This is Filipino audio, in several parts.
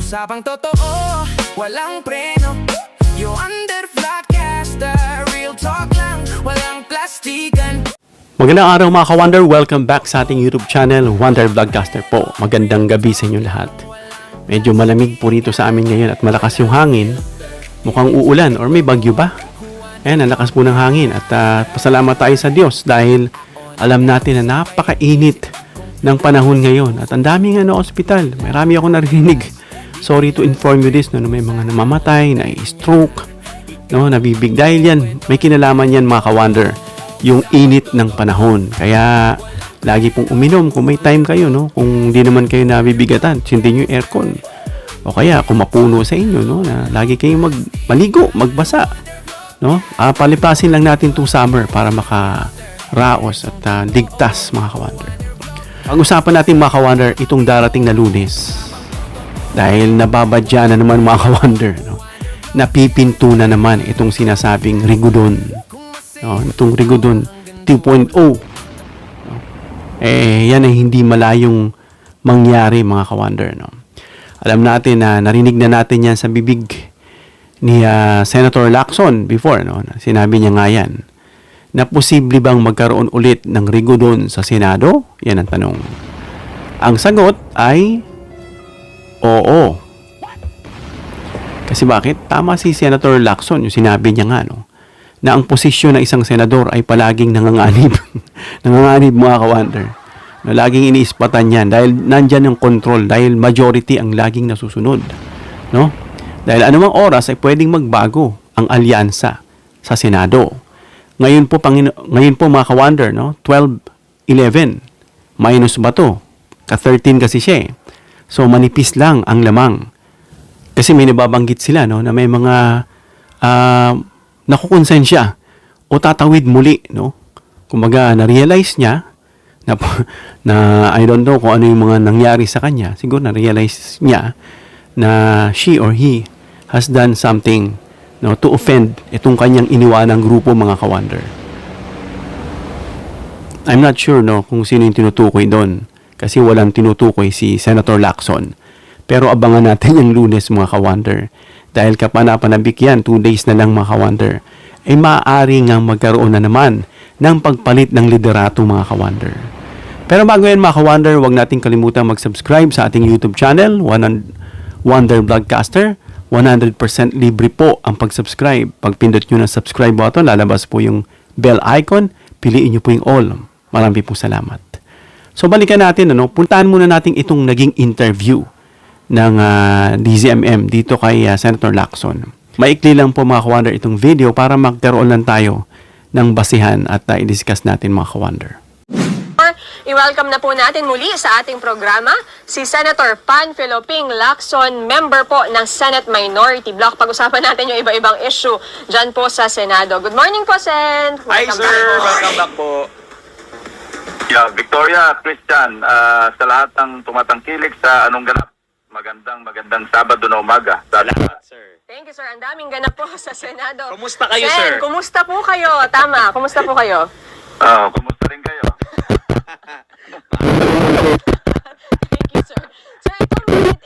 Usapang totoo, walang preno. You under Vlogcaster, real talk lang, walang plastikan. Magandang araw mga ka-Wonder, welcome back sa ating YouTube channel, Wonder Vlogcaster po. Magandang gabi sa inyo lahat. Medyo malamig po rito sa amin ngayon at malakas yung hangin. Mukhang uulan or may bagyo ba? Ayan, ang lakas po ng hangin at pasalamat tayo sa Diyos dahil alam natin na napakainit ng panahon ngayon at ang daming ospital. Marami ako narinig. Sorry to inform you this, no, may mga namamatay, na-stroke, no, nabibig. Dahil yan, may kinalaman yan mga ka-Wonder, yung init ng panahon. Kaya, lagi pong uminom kung may time kayo, no? Kung di naman kayo nabibigatan, sundin yung aircon. O kaya, kung mapuno sa inyo, no? Na lagi kayong maligo, magbasa, no? Palipasin lang natin itong summer para makaraos at ligtas, mga ka-Wonder. Pag-usapan natin, mga ka-Wonder, itong darating na Lunes. Dahil nababadya na naman, mga ka-Wonder, no? Napipinto na naman itong sinasabing Rigudon. No, itong Rigudon 2.0. No? Yan ay hindi malayong mangyari, mga ka-Wonder, no? Alam natin na narinig na natin yan sa bibig ni Senator Lacson before, no? Sinabi niya nga yan na posible bang magkaroon ulit ng Rigudon sa Senado? Yan ang tanong. Ang sagot ay oo. Kasi bakit? Tama si Senator Lacson, yung sinabi niya nga, no? Na ang posisyon ng isang senador ay palaging nanganganib. Nanganganib, mga ka-Wonder. Na laging iniispatan yan dahil nandyan yung control, dahil majority ang laging nasusunod. No? Dahil anumang oras ay pwedeng magbago ang alyansa sa Senado. Ngayon po, mga ka-Wonder, no? 12-11. Minus ba to? Ka-13 kasi siya eh. So, manipis lang ang lamang. Kasi may nababanggit sila, no? Na may mga nakukonsensya o tatawid muli, no? Kumbaga, na-realize niya na I don't know kung ano yung mga nangyari sa kanya. Siguro na-realize niya na she or he has done something, no, to offend itong kanyang iniwanang grupo, mga ka-Wonder. I'm not sure, no, kung sino yung tinutukoy doon. Kasi walang tinutukoy si Senator Lacson. Pero abangan natin yung Lunes, mga ka-Wonder. Dahil kapanapanabik yan, 2 days na lang, mga ka-Wonder, ay maaari nga magkaroon na naman ng pagpalit ng liderato, mga ka-Wonder. Pero bago yan, mga ka-Wonder, huwag nating kalimutan mag-subscribe sa ating YouTube channel, Wonder Vlogcaster. 100% libre po ang pag-subscribe. Pag pindot nyo ng subscribe button, lalabas po yung bell icon. Piliin nyo po yung all. Marami po salamat. So balikan natin, puntahan muna natin itong naging interview ng DZMM dito kay Senator Lacson. Maikli lang po, mga ka-Wonder, itong video para magkaroon lang tayo ng basihan at i-discuss natin, mga ka-Wonder. I-welcome na po natin muli sa ating programa si Senator Panfilo Ping Lacson, member po ng Senate Minority Block. Pag-usapan natin yung iba-ibang issue dyan po sa Senado. Good morning po, Sen. Hi, sir. Welcome back po. Yeah, Victoria, Christian, sa lahat ng tumatangkilik sa anong ganap, magandang Sabado na umaga. Salamat, sir. Thank you, sir. Ang daming ganap po sa Senado. Kumusta kayo, Sen, sir? Kumusta po kayo? Tama, kumusta po kayo? Kumusta rin kayo? Thank you, sir. Sir, ito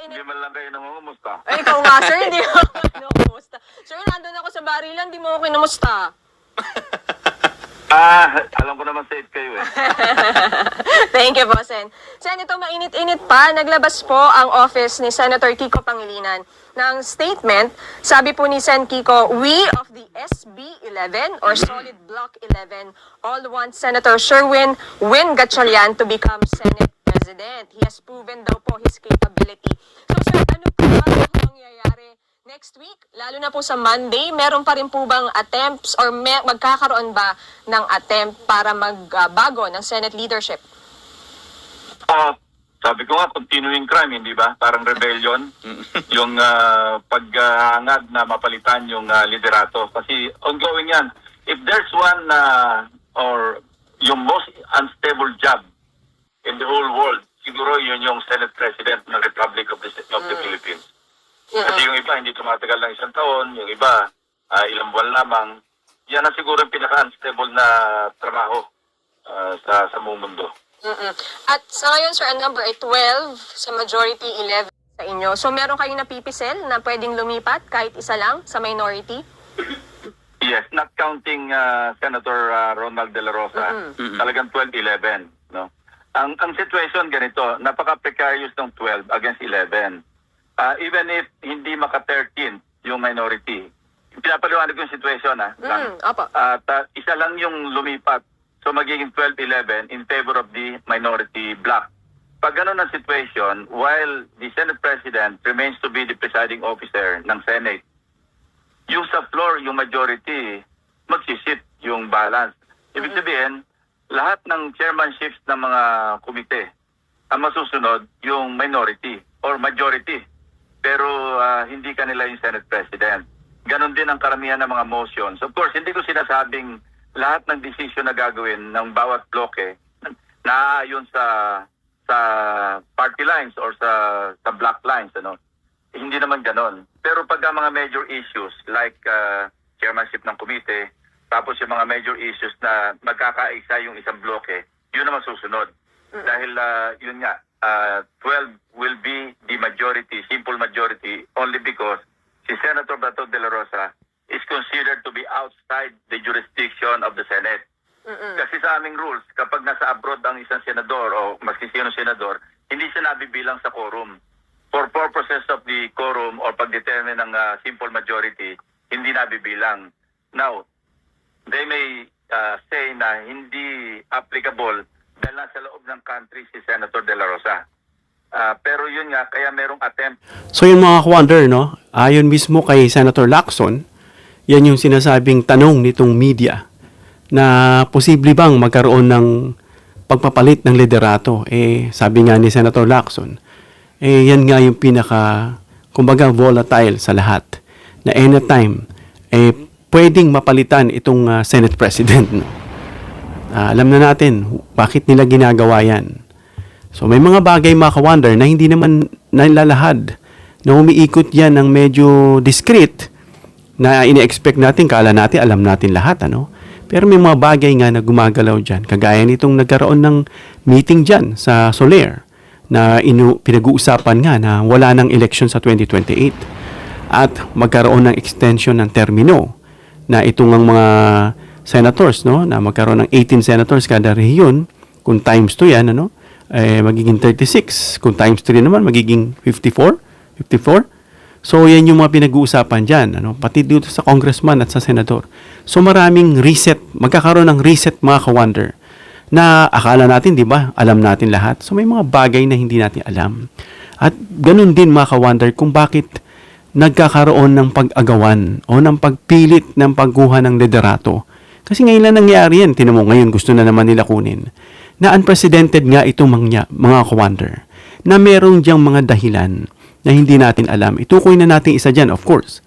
Hindi man lang kayo namumusta. Ay, ikaw nga, sir. Hindi mo ako kinumusta. Sir, nandun ako sa barilan, hindi mo ako kinumusta. Alam ko naman safe kayo eh. Thank you po, Sen. Sen, ito mainit-init pa. Naglabas po ang office ni Senator Kiko Pangilinan ng statement. Sabi po ni Sen Kiko, we of the SB11 or Solid Block 11 all want Senator Sherwin Win Gatchalian to become Senate President. He has proven daw po his capability. So, sir, ano po ba ang mangyayari next week? Lalo na po sa Monday, meron pa rin po bang attempts or magkakaroon ba ng attempt para magbago ng Senate leadership? Sabi ko nga, continuing crime, hindi ba? Parang rebellion. Yung paghangad na mapalitan yung liderato. Kasi ongoing yan. If there's one or yung most unstable job in the whole world, siguro yun yung Senate President ng Republic of the Philippines. Kasi yung iba, hindi tumatagal ng 1 taon. Yung iba, ilang buwan lamang. Yan ang siguro yung pinaka-unstable na trabaho sa buong mundo. At sa ngayon, sir, ang number ay 12 sa majority, 11 sa inyo. So meron kayong napipisel na pwedeng lumipat kahit isa lang sa minority? Yes, not counting Senator Ronald De La Rosa, talagang 12-11, no? Ang situation ganito, napaka-precarious ng 12 against 11. Even if hindi maka-13 yung minority, pinapaliwanag yung situation, Opo. At isa lang yung lumipat, so magiging 12-11 in favor of the minority bloc. Pag ganun ang situation, while the Senate President remains to be the presiding officer ng Senate, yung sa floor, yung majority, magsisip yung balance. Ibig sabihin, lahat ng chairmanships ng mga komite, ang masusunod yung minority or majority. Pero hindi kanila yung Senate President. Ganon din ang karamihan ng mga motions. Of course, hindi ko sinasabing lahat ng decision na gagawin ng bawat bloke naayon sa party lines or sa block lines, ano. Hindi naman ganon. Pero pag ang mga major issues like chairmanship ng komite, tapos yung mga major issues na magkakaisa yung isang bloke, yun naman susunod. Dahil yun nga, 12 will be the majority, simple majority, only because si Senator Bato de la Rosa is considered to be outside the jurisdiction of the Senate. Kasi sa aming rules, kapag nasa abroad ang isang senador o maski sino senador, hindi siya nabibilang sa quorum. For purposes of the quorum or pag-determine ng simple majority, hindi nabibilang. Now, they may say na hindi applicable dahil nasa loob ng country si Senator De La Rosa. Pero yun nga, kaya merong attempt. So yung mga ka-wonder, no? Ayon mismo kay Senator Lacson, yan yung sinasabing tanong nitong media na posible bang magkaroon ng pagpapalit ng liderato. Sabi nga ni Senator Lacson, yan nga yung pinaka, kumbaga, volatile sa lahat. Na anytime, pwedeng mapalitan itong Senate President. No? Alam na natin bakit nila ginagawa yan. So may mga bagay mga ka-wonder na hindi naman nalalahad na umiikot yan ng medyo discreet na ini-expect natin, kala natin, alam natin lahat. Ano? Pero may mga bagay nga na gumagalaw dyan. Kagaya nitong nagkaroon ng meeting dyan sa Soler na pinag-uusapan nga na wala ng election sa 2028 at magkaroon ng extension ng termino na itong ang mga senators, no, na magkaroon ng 18 senators kada rehiyon, kung times 2 yan, ano, magiging 36, kung times 3 naman magiging 54. So yan yung mga pinag-uusapan dyan, ano, pati dito sa congressman at sa senador. So maraming reset, magkakaroon ng reset mga ka-wonder na akala natin, di ba, alam natin lahat. So may mga bagay na hindi natin alam. At ganun din mga ka-wonder kung bakit nagkakaroon ng pag-agawan o ng pagpilit ng pagkuha ng liderato. Kasi ngayon lang nangyari yan. Tinan mo, ngayon gusto na naman nila kunin. Na unprecedented nga itong mga ka-wonder. Na merong diyang mga dahilan na hindi natin alam. Itukoy na natin isa dyan, of course,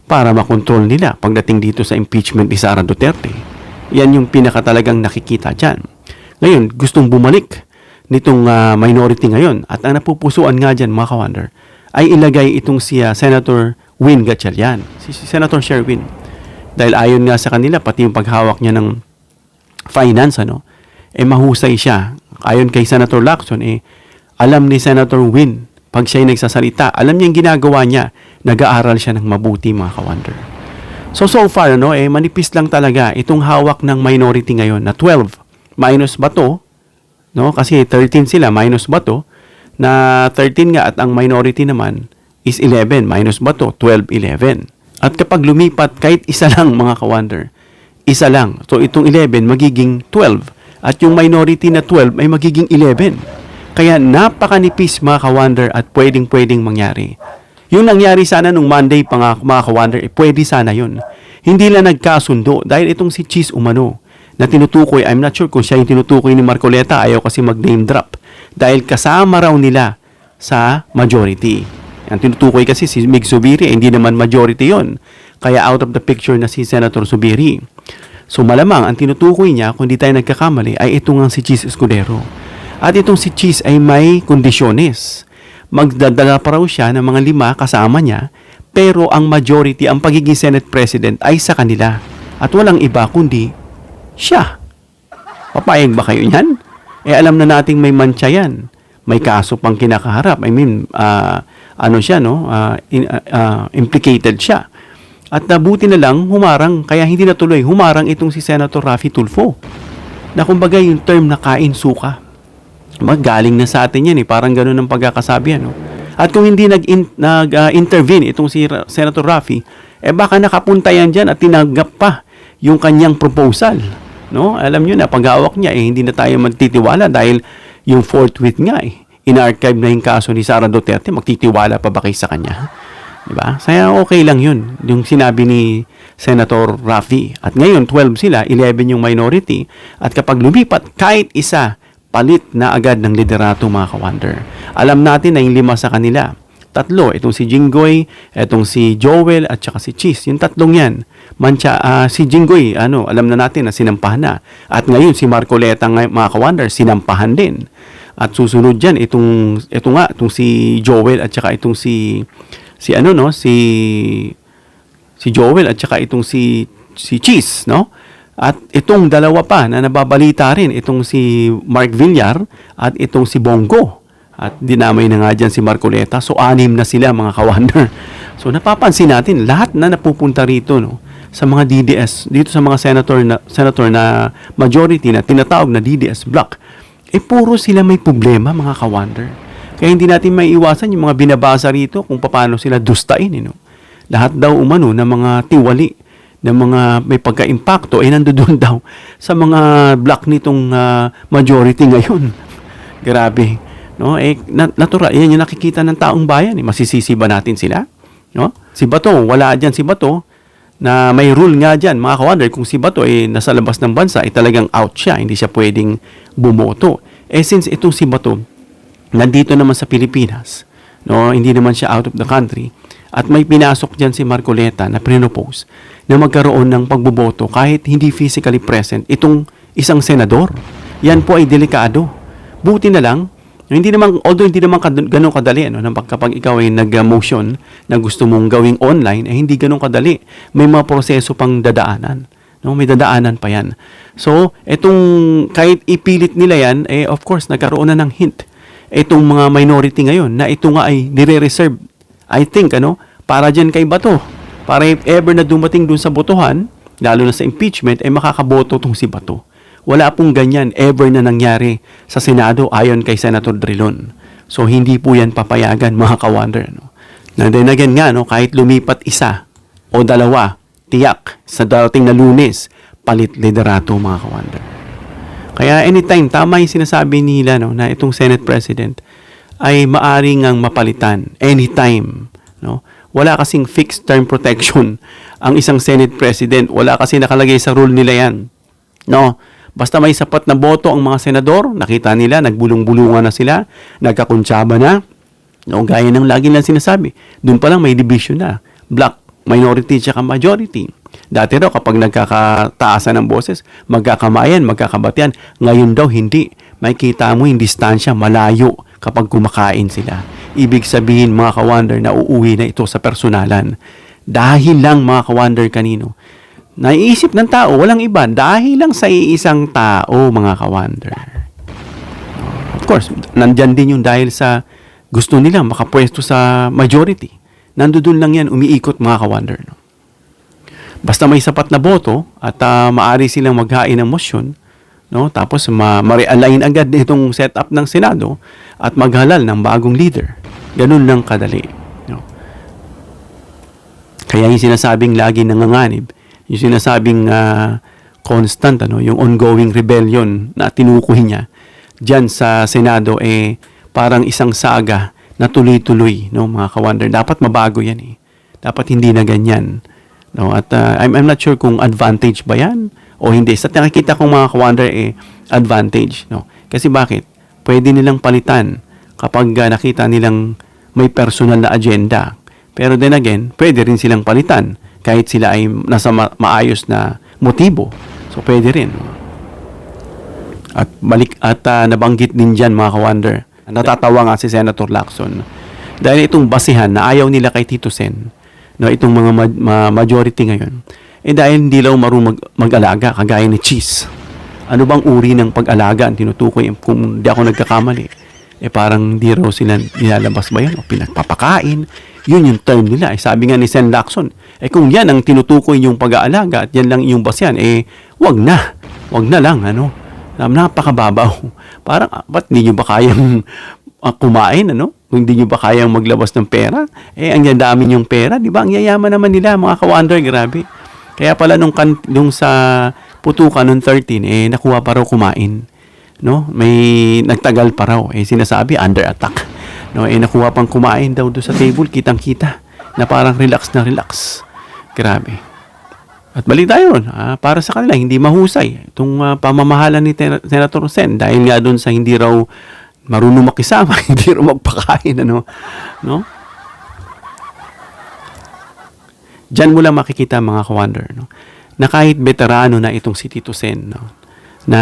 para makontrol nila pagdating dito sa impeachment ni Sara Duterte. Yan yung pinaka talagang nakikita dyan. Ngayon, gustong bumalik nitong minority ngayon. At ang napupusuan nga dyan, mga ka-wonder, ay ilagay itong si Senator Win Gatchalian. Si Senator Sherwin. Dahil ayon nga sa kanila, pati yung paghawak niya ng finance, ano, mahusay siya. Ayon kay Senator Lacson, alam ni Senator Win, pag siya'y nagsasalita, alam niya yung ginagawa niya, nag-aaral siya ng mabuti, mga ka-wonder. So far, no, manipis lang talaga itong hawak ng minority ngayon na 12. Minus Bato, no? Kasi 13 sila, minus Bato, na 13 nga at ang minority naman is 11, minus Bato, 12, 11. At kapag lumipat, kahit isa lang mga ka-wonder, isa lang. So itong 11 magiging 12 at yung minority na 12 ay magiging 11. Kaya napakanipis mga ka-wonder at pwedeng mangyari. Yung nangyari sana nung Monday pa nga mga ka-wonder, pwede sana yun. Hindi lang nagkasundo dahil itong si Cheese Umano na tinutukoy, I'm not sure kung siya yung tinutukoy ni Marcoleta, ayaw kasi mag-name drop. Dahil kasama raw nila sa majority. Ang tinutukoy kasi si Mig Zubiri, hindi naman majority yon. Kaya out of the picture na si Senator Zubiri. So malamang, ang tinutukoy niya, kung di tayo nagkakamali, ay ito nga si Cheese Escudero. At itong si Cheese ay may kondisyones. Magdadala pa raw siya ng mga 5 kasama niya, pero ang majority, ang pagiging Senate President ay sa kanila. At walang iba kundi siya. Papayag ba kayo niyan? Alam na nating may mantsa yan. May kaso pang kinakaharap. implicated siya. At nabuti na lang humarang, kaya hindi natuloy, humarang itong si Senator Raffy Tulfo. Na kumbaga yung term na kain suka. Magaling na sa atin yan parang gano'n ang pagkakasabi no. At kung hindi nag-intervene itong si Senator Raffy, baka nakapunta yan dyan at tinanggap pa yung kanyang proposal. No? Alam nyo na, pag-awak niya, hindi na tayo magtitiwala dahil yung forthwith nga in-archive na yung kaso ni Sara Duterte, magtitiwala pa ba kayo sa kanya? Diba? Kaya okay lang yun, yung sinabi ni Senator Raffy. At ngayon, 12 sila, 11 yung minority. At kapag lumipat, kahit isa, palit na agad ng liderato mga ka-wonder. Alam natin na yung 5 sa kanila. 3, itong si Jinggoy, itong si Joel, at saka si Cheese. Yung 3 yan. Si Jinggoy, alam na natin na sinampahan na. At ngayon, si Marcoleta, mga ka-wonder, sinampahan din. At susunod dyan, itong si Joel, at saka itong si Joel, at saka itong si Cheese, no? At itong dalawa pa na nababalita rin, itong si Mark Villar at itong si Bongo. At dinamay na nga dyan si Marcoleta. So, 6 na sila mga ka-wonder. So, napapansin natin, lahat na napupunta rito sa mga DDS, dito sa mga senator na majority na tinatawag na DDS block, puro sila may problema mga ka-wonder. Kaya hindi natin maiiwasan yung mga binabasa rito kung paano sila dustain. Lahat daw umano na mga tiwali ng mga may pagka-impacto nandoon daw sa mga block nitong majority ngayon. Grabe. No? Natural, yan yung nakikita ng taong bayan. Masisisi ba natin sila? No? Si Bato, wala dyan si Bato na may rule nga dyan. Mga ka-wonder, kung si Bato nasa labas ng bansa, talagang out siya. Hindi siya pwedeng bumoto. Since itong si Bato, nandito naman sa Pilipinas, no? Hindi naman siya out of the country, at may pinasok dyan si Marcoleta na pinopose na magkaroon ng pagboboto kahit hindi physically present itong isang senador. Yan po ay delikado. Buti na lang, although hindi naman ganun kadali, kapag ikaw ay nag-motion na gusto mong gawing online, hindi ganun kadali. May mga proseso pang dadaanan. No? May dadaanan pa yan. So, kahit ipilit nila yan, of course, nagkaroon na ng hint. Itong mga minority ngayon, na ito nga ay nire-reserve, I think, para dyan kay Bato. Para if ever na dumating dun sa botohan, lalo na sa impeachment, makakaboto tong si Bato. Wala pong ganyan ever na nangyari sa Senado ayon kay Senator Drilon. So, hindi po yan papayagan, mga ka-wonder. And then again nga, kahit lumipat 1 o 2, tiyak, sa dating na Lunes, palit liderato, mga ka-wonder. Kaya anytime, tama yung sinasabi nila na itong Senate President ay maaring ang mapalitan. Anytime. No? Wala kasing fixed term protection ang isang Senate President. Wala kasi nakalagay sa rule nila yan. No? Basta may sapat na boto ang mga senador, nakita nila, nagbulong-bulungan na sila, nagkakuntsaba na. No? Gaya ng lagi lang sinasabi. Doon pa lang may division na. Black, minority, tsaka majority. Dati raw kapag nagkakataasan ng boses, magkakamayan, magkakabatian. Ngayon daw hindi. Makikita mo yung distansya malayo kapag kumakain sila. Ibig sabihin mga ka-wonder na uuwi na ito sa personalan. Dahil lang mga ka-wonder kanino. Naiisip ng tao, walang iba. Dahil lang sa iisang tao mga ka-wonder. Of course, nandyan din yung dahil sa gusto nila makapwesto sa majority. Nandoon lang yan, umiikot mga ka-wonder. Basta may sapat na boto at maaari silang maghain ng motion, tapos ma-realign agad itong setup ng Senado at maghalal ng bagong leader. Ganun lang kadali. Kaya yung sinasabing lagi nanganganib, yung sinasabing constant, yung ongoing rebellion na tinukoy niya dyan sa Senado, parang isang saga na tuloy-tuloy, mga ka-wonder. Dapat mabago yan. Dapat hindi na ganyan. No, at I'm not sure kung advantage ba yan o hindi. Sa nakikita kong mga ka-wonder advantage. No? Kasi bakit? Pwede nilang palitan kapag nakita nilang may personal na agenda. Pero then again, pwede rin silang palitan kahit sila ay nasa maayos na motibo. So pwede rin. At nabanggit din dyan mga ka-wonder. Natatawa nga si Senator Lacson. Dahil itong basihan na ayaw nila kay Tito Sen, itong mga majority ngayon, dahil hindi lang marunong mag-alaga, kagaya ni Cheese. Ano bang uri ng pag-alaga ang tinutukoy kung hindi ako nagkakamali? parang di raw sila nilalabas ba yun o pinagpapakain. Yun yung term nila. Sabi nga ni Sen Lacson, kung yan ang tinutukoy yung pag-aalaga at yan lang yung basyan, wag na. Wag na lang, ano. Napakababaw. Parang, ba't hindi nyo ba kayang kumain, ano? Kung hindi nyo ba kayang maglabas ng pera? Ang dami yung pera, di ba? Ang yayaman naman nila, mga ka-wonder, grabe. Kaya pala nung sa putukan nung 13, nakuha pa raw kumain. No? May nagtagal pa raw. Sinasabi, under attack. No, nakuha pang kumain daw doon sa table, kitang-kita, na parang relax na relax. Grabe. At bali tayo ron, para sa kanila, hindi mahusay itong pamamahala ni Senator Sen dahil nga doon sa hindi raw marunong makisama, hindi raw magpakain, ano, no? Diyan mo lang makikita, mga ka-wonder, no, na kahit veterano na itong si Tito Sen, no, na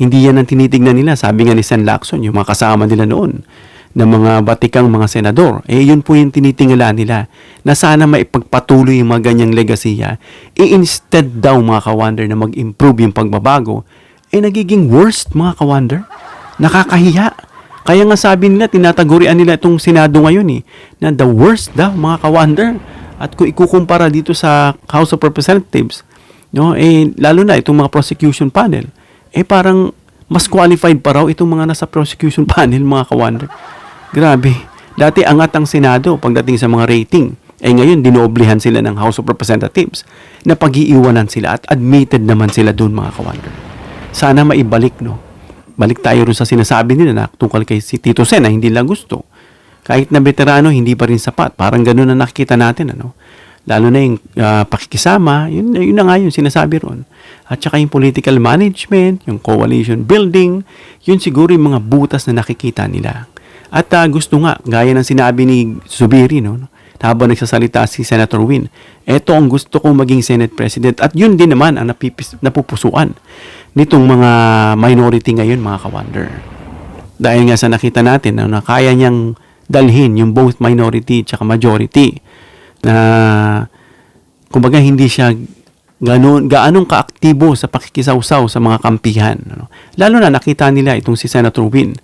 hindi yan ang tinitignan nila. Sabi nga ni Sen Lacson, yung mga kasama nila noon, ng mga batikang mga senador, yun po yung tinitingala nila na sana maipagpatuloy yung mga ganyang legasiya. Instead daw, mga ka-wonder, na mag-improve yung pagbabago, nagiging worst, mga ka-wonder. Nakakahiya. Kaya nga sabi nila, tinatagurian nila itong Senado ngayon, na the worst daw, mga ka-wonder. At kung ikukumpara dito sa House of Representatives, no, lalo na itong mga prosecution panel, parang mas qualified pa raw itong mga nasa prosecution panel, mga ka-wonder. Grabe. Dati angat ang Senado pagdating sa mga rating. Ngayon, dinoblehan sila ng House of Representatives na pag-iiwanan sila at admitted naman sila doon, mga ka-wonder. Sana maibalik, no? Balik tayo rin sa sinasabi nila na tungkol kay si Tito Sen na hindi lang gusto. Kahit na veterano, hindi pa rin sapat. Parang gano'n na nakikita natin, ano? Lalo na yung pakikisama, yun na nga yung sinasabi ron. At saka yung political management, yung coalition building, yun siguro yung mga butas na nakikita nila. At gusto nga, gaya ng sinabi ni Zubiri, no, habang nagsasalita si Senator Win, eto ang gusto kong maging Senate President. At yun din naman ang napupusuan nitong mga minority ngayon, mga ka-wonder. Dahil nga sa nakita natin na kaya niyang dalhin yung both minority at majority, na kumbaga hindi siya gaanong kaaktibo sa pakikisawsaw sa mga kampihan. Ano? Lalo na nakita nila itong si Senator Win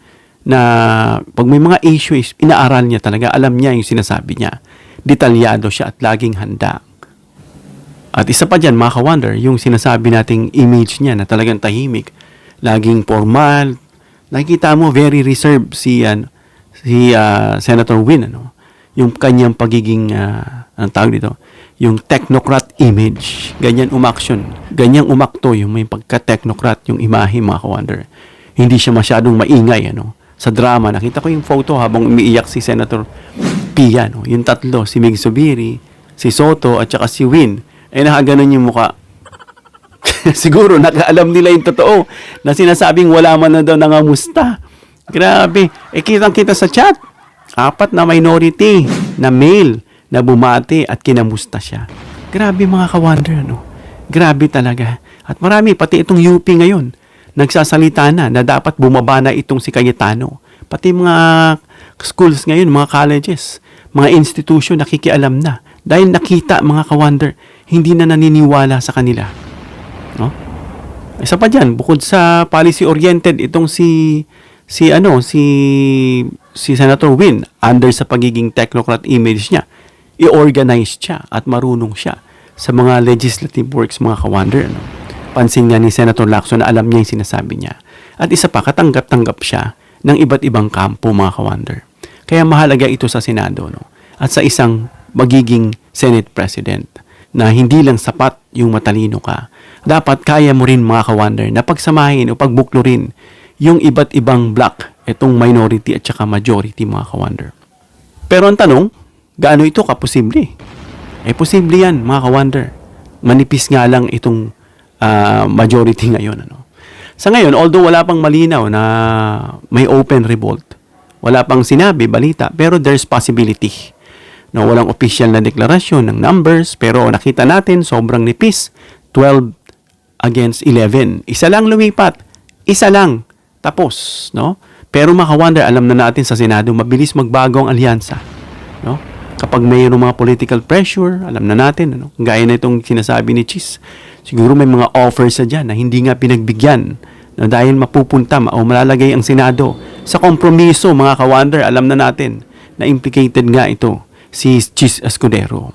na pag may mga issues, inaaral niya talaga, alam niya yung sinasabi niya. Detalyado siya at laging handa. At isa pa dyan, mga ka-wonder, yung sinasabi nating image niya na talagang tahimik, laging formal. Nakikita mo, very reserved si Senator Win, ano? Yung kanyang pagiging, ang tawag dito, yung technocrat image. Ganyan umaksyon. Ganyan umakto yung may pagka-technocrat, yung imahe, mga ka-wonder. Hindi siya masyadong maingay, ano? Sa drama, nakita ko yung photo habang umiiyak si Senator Pia, no? Yung tatlo, si Mig Zubiri, si Soto, at saka si Win. Nakaganon yung mukha. Siguro, nakaalam nila yung totoo na sinasabing wala man na daw nangamusta. Grabe. Kitang-kita sa chat. 4 na minority na male na bumati at kinamusta siya. Grabe, mga ka-wonder, no? Grabe talaga. At marami, pati itong UP ngayon, nagsasalita na dapat bumaba na itong si Cayetano. Pati mga schools ngayon, mga colleges, mga institution, nakikialam na. Dahil nakita, mga ka-wonder, hindi na naniniwala sa kanila. No? Isa pa dyan, bukod sa policy-oriented, itong si Senator Win, under sa pagiging technocrat image niya, i-organize siya at marunong siya sa mga legislative works, mga ka-wonder. No? Pansin nga ni Senator Lacson na alam niya yung sinasabi niya. At isa pa, katanggap-tanggap siya ng iba't ibang kampo, mga ka-wonder. Kaya mahalaga ito sa Senado, no? At sa isang magiging Senate President na hindi lang sapat yung matalino ka. Dapat kaya mo rin, mga ka-wonder, na pagsamahin o pagbuklurin yung iba't ibang block, itong minority at saka majority, mga ka-wonder. Pero ang tanong, gaano ito kaposible? Posible yan, mga ka-wonder. Manipis nga lang itong majority ngayon. Ano? Sa ngayon, although wala pang malinaw na may open revolt, wala pang sinabi, balita, pero there's possibility. No, walang official na deklarasyon ng numbers, pero nakita natin, sobrang nipis, 12 against 11. Isa lang lumipat, isa lang, tapos. No? Pero maka-wonder, alam na natin sa Senado, mabilis magbago ang alyansa. No? Kapag mayroong mga political pressure, alam na natin, ano? Gaya na itong sinasabi ni Chis, siguro may mga offers sa dyan na hindi nga pinagbigyan No, dahil mapupunta o malalagay ang Senado sa kompromiso, mga ka-wonder, alam na natin na implicated nga ito si Chis Escudero.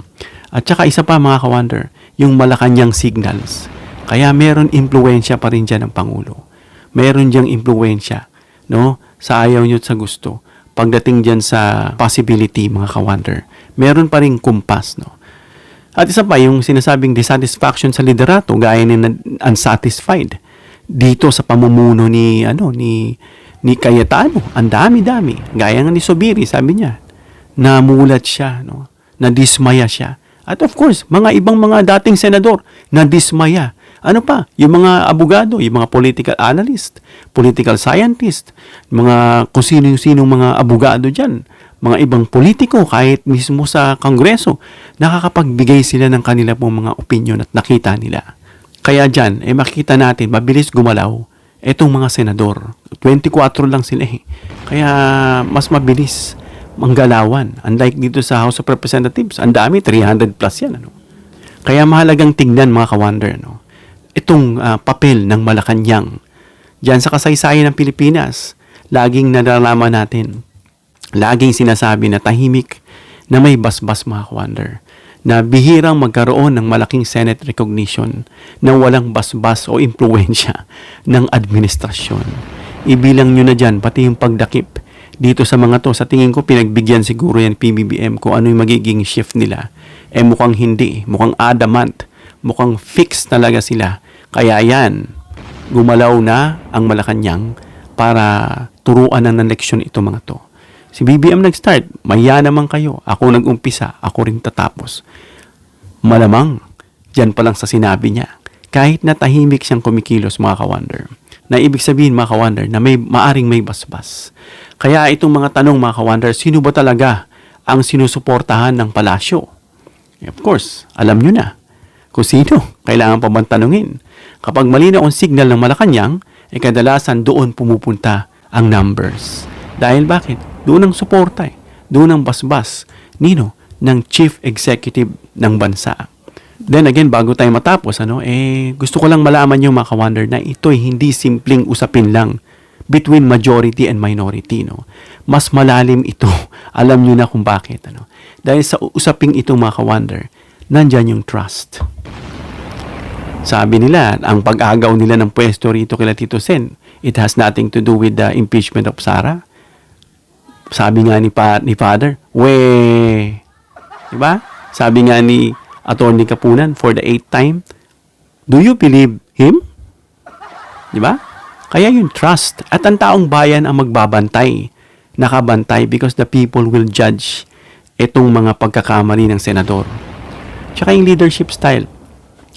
At saka isa pa, mga ka-wonder, yung Malacanang signals. Kaya meron impluensya pa rin dyan ng Pangulo. Meron diyang impluensya, no? Sa ayaw nyo at sa gusto. Pagdating dyan sa possibility, mga ka-wonder, meron pa rin kumpas, no? At isa pa, yung sinasabing dissatisfaction sa liderato, gaya ni unsatisfied dito sa pamumuno ni Cayetano. Ang dami-dami. Gaya nga ni Zubiri, sabi niya, namulat siya, no? Nadismaya siya. At of course, mga ibang mga dating senador, nadismaya. Ano pa? Yung mga abogado, yung mga political analyst, political scientist, mga kung sino-sino mga abogado dyan, mga ibang politiko, kahit mismo sa Kongreso, nakakapagbigay sila ng kanila pong mga opinion at nakita nila. Kaya dyan, makikita natin, mabilis gumalaw itong mga senador. 24 lang sila eh. Kaya mas mabilis manggalawan. Unlike dito sa House of Representatives, ang dami, 300 plus yan. Ano? Kaya mahalagang tingnan, mga ka-wonder, no? Itong papel ng Malacanang. Diyan sa kasaysayan ng Pilipinas, laging nalalaman natin, laging sinasabi na tahimik na may basbas, mga ka-wonder, na bihirang magkaroon ng malaking Senate recognition na walang basbas o impluensya ng administrasyon. Ibilang nyo na dyan, pati yung pagdakip dito sa mga to. Sa tingin ko, pinagbigyan siguro yan PBBM kung ano yung magiging shift nila. Mukhang hindi. Mukhang adamant. Mukhang fixed talaga sila. Kaya yan, gumalaw na ang Malacanang para turuan ng leksyon ito mga to. Si BBM nag-start, maya naman kayo. Ako nag-umpisa, ako rin tatapos. Malamang, dyan pa lang sa sinabi niya. Kahit na tahimik siyang kumikilos, mga ka-wonder. Na ibig sabihin, mga ka-wonder, na maaring may basbas. Kaya itong mga tanong, mga ka-wonder, sino ba talaga ang sinusuportahan ng palasyo? Of course, alam nyo na kung sino. Kailangan pa bang tanungin? Kapag malinaw ang signal ng Malacanang, kadalasan doon pumupunta ang numbers. Dahil bakit? Doon ang suporta Doon ang basbas. Nino? Ng Chief Executive ng bansa. Then again, bago tayo matapos, gusto ko lang malaman yung mga ka-wonder na ito'y hindi simpleng usapin lang between majority and minority. No? Mas malalim ito. Alam nyo na kung bakit. Dahil sa usaping ito, mga ka-wonder, nandyan yung trust. Sabi nila, ang pag-agaw nila ng pwesto rito kila Tito Sen, it has nothing to do with the impeachment of Sara. Sabi nga ni Father, diba? Sabi nga ni Attorney Kapunan for the 8th time, do you believe him? Diba? Kaya yung trust. At ang taong bayan ang magbabantay, nakabantay because the people will judge itong mga pagkakamali ng senador. Tsaka yung leadership style,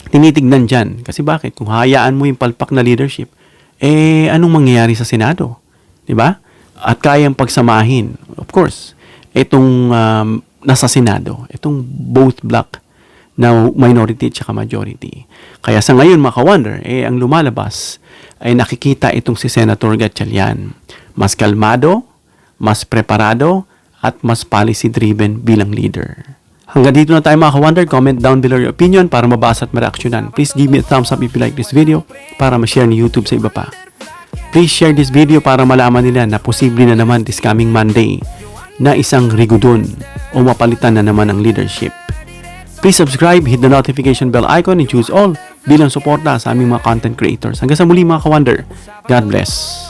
tinitignan dyan. Kasi bakit? Kung hayaan mo yung palpak na leadership, anong mangyayari sa Senado? Diba? At kayang pagsamahin, of course, itong nasa Senado, itong both block na minority at majority. Kaya sa ngayon, mga ka-wonder, ang lumalabas ay nakikita itong si Senator Gatchalian. Mas kalmado, mas preparado, at mas policy-driven bilang leader. Hanggang dito na tayo, mga ka-wonder. Comment down below your opinion para mabasa at ma-reactionan. Please give me a thumbs up if you like this video para ma-share ni YouTube sa iba pa. Please share this video para malaman nila na posible na naman this coming Monday na isang rigudon o mapalitan na naman ang leadership. Please subscribe, hit the notification bell icon and choose all bilang suporta sa aming mga content creators. Hanggang sa muli, mga ka-wonder. God bless.